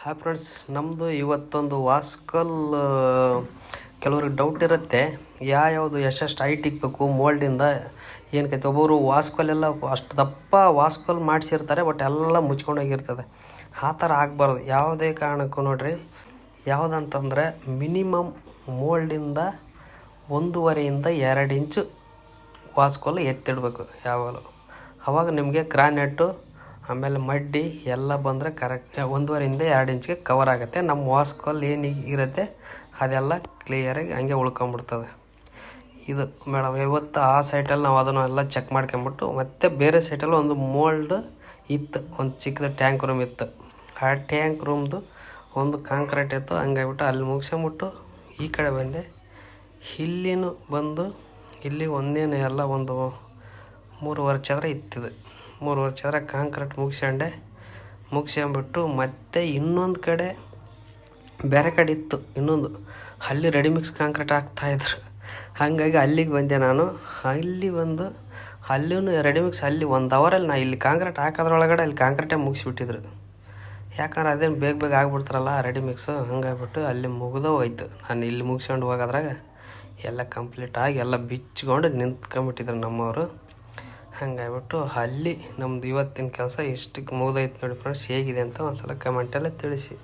Hi friends, ನಮ್ಮದು ಇವತ್ತೊಂದು ವಾಸ್ಕಲ್ ಕೆಲವ್ರಿಗೆ ಡೌಟ್ ಇರುತ್ತೆ. ಯಾವುದು ಎಷ್ಟೆಷ್ಟು ಹೈಟ್ ಇಕ್ಬೇಕು ಮೋಲ್ಡಿಂದ ಏನಕ್ಕೈತೆ. ಒಬ್ಬರು ವಾಸ್ಕಲ್ಲೆಲ್ಲ ಅಷ್ಟು ದಪ್ಪ ವಾಸ್ಕಲ್ ಮಾಡಿಸಿರ್ತಾರೆ, ಬಟ್ ಎಲ್ಲ ಮುಚ್ಕೊಂಡೋಗಿರ್ತದೆ. ಆ ಥರ ಆಗಬಾರ್ದು ಯಾವುದೇ ಕಾರಣಕ್ಕೂ. ನೋಡಿರಿ, ಯಾವುದಂತಂದರೆ ಮಿನಿಮಮ್ ಮೋಲ್ಡಿಂದ 1.5 ಇಂದ 2 ಇಂಚು ವಾಸ್ಕಲ್ ಎತ್ತಿಡಬೇಕು ಯಾವಾಗಲೂ. ಆವಾಗ ನಿಮಗೆ ಗ್ರಾನೈಟು ಆಮೇಲೆ ಮಡ್ಡಿ ಎಲ್ಲ ಬಂದರೆ ಕರೆಕ್ಟ್ 1.5 ಇಂದ 2 ಇಂಚಿಗೆ ಕವರ್ ಆಗುತ್ತೆ. ನಮ್ಮ ವಾಸ್ಕಲ್ ಏನು ಇರುತ್ತೆ ಅದೆಲ್ಲ ಕ್ಲಿಯರಾಗಿ ಹಂಗೆ ಉಳ್ಕೊಂಬಿಡ್ತದೆ. ಇದು ಮೇಡಮ್, ಇವತ್ತು ಆ ಸೈಟಲ್ಲಿ ನಾವು ಅದನ್ನು ಎಲ್ಲ ಚೆಕ್ ಮಾಡ್ಕೊಂಬಿಟ್ಟು ಮತ್ತೆ ಬೇರೆ ಸೈಟಲ್ಲಿ ಒಂದು ಮೋಲ್ಡ್ ಇತ್ತು, ಒಂದು ಚಿಕ್ಕದು ಟ್ಯಾಂಕ್ ರೂಮ್ ಇತ್ತು. ಆ ಟ್ಯಾಂಕ್ ರೂಮ್ದು ಒಂದು ಕಾಂಕ್ರೀಟ್ ಇತ್ತು. ಹಂಗಾಗ್ಬಿಟ್ಟು ಅಲ್ಲಿ ಮುಗಿಸ್ಕೊಂಬಿಟ್ಟು ಈ ಕಡೆ ಬಂದೆ. ಇಲ್ಲಿನೂ ಬಂದು ಇಲ್ಲಿ ಒಂದೇನು ಎಲ್ಲ ಒಂದು 3.5 ಚದರ ಇತ್ತಿದೆ. 3.5 ಚದರ ಕಾಂಕ್ರೀಟ್ ಮುಗಿಸ್ಕೊಂಬಿಟ್ಟು ಮತ್ತೆ ಇನ್ನೊಂದು ಕಡೆ ಬೇರೆ ಕಡೆ ಇತ್ತು ಇನ್ನೊಂದು, ಅಲ್ಲಿ ರೆಡಿಮಿಕ್ಸ್ ಕಾಂಕ್ರೀಟ್ ಹಾಕ್ತಾಯಿದ್ರು. ಹಾಗಾಗಿ ಅಲ್ಲಿಗೆ ಬಂದೆ ನಾನು. ಅಲ್ಲಿ ಬಂದು ಅಲ್ಲೂ ರೆಡಿಮಿಕ್ಸ್ ಅಲ್ಲಿ 1 ಅವರಲ್ಲಿ ನಾ ಇಲ್ಲಿ ಕಾಂಕ್ರೀಟ್ ಹಾಕೋದ್ರೊಳಗಡೆ ಅಲ್ಲಿ ಕಾಂಕ್ರೀಟೇ ಮುಗಿಸ್ಬಿಟ್ಟಿದ್ರು. ಯಾಕಂದ್ರೆ ಅದೇನು ಬೇಗ ಆಗ್ಬಿಡ್ತಾರಲ್ಲ ರೆಡಿಮಿಕ್ಸು. ಹಂಗಾಗ್ಬಿಟ್ಟು ಅಲ್ಲಿ ಮುಗಿದೋ ಹೋಯ್ತು. ನಾನು ಇಲ್ಲಿ ಮುಗಿಸ್ಕೊಂಡು ಹೋಗೋದ್ರಾಗ ಎಲ್ಲ ಕಂಪ್ಲೀಟ್ ಆಗಿ ಎಲ್ಲ ಬಿಚ್ಕೊಂಡು ನಿಂತ್ಕೊಂಡ್ಬಿಟ್ಟಿದ್ರು ನಮ್ಮವರು. ಹಾಗಾಗ್ಬಿಟ್ಟು ಅಲ್ಲಿ ನಮ್ಮದು ಇವತ್ತಿನ ಕೆಲಸ ಇಷ್ಟಕ್ಕೆ ಮುಗಿದೈತೆ ನೋಡಿ ಫ್ರೆಂಡ್ಸ್. ಹೇಗಿದೆ ಅಂತ ಒಂದು ಸಲ ಕಮೆಂಟಲ್ಲೇ ತಿಳಿಸಿ.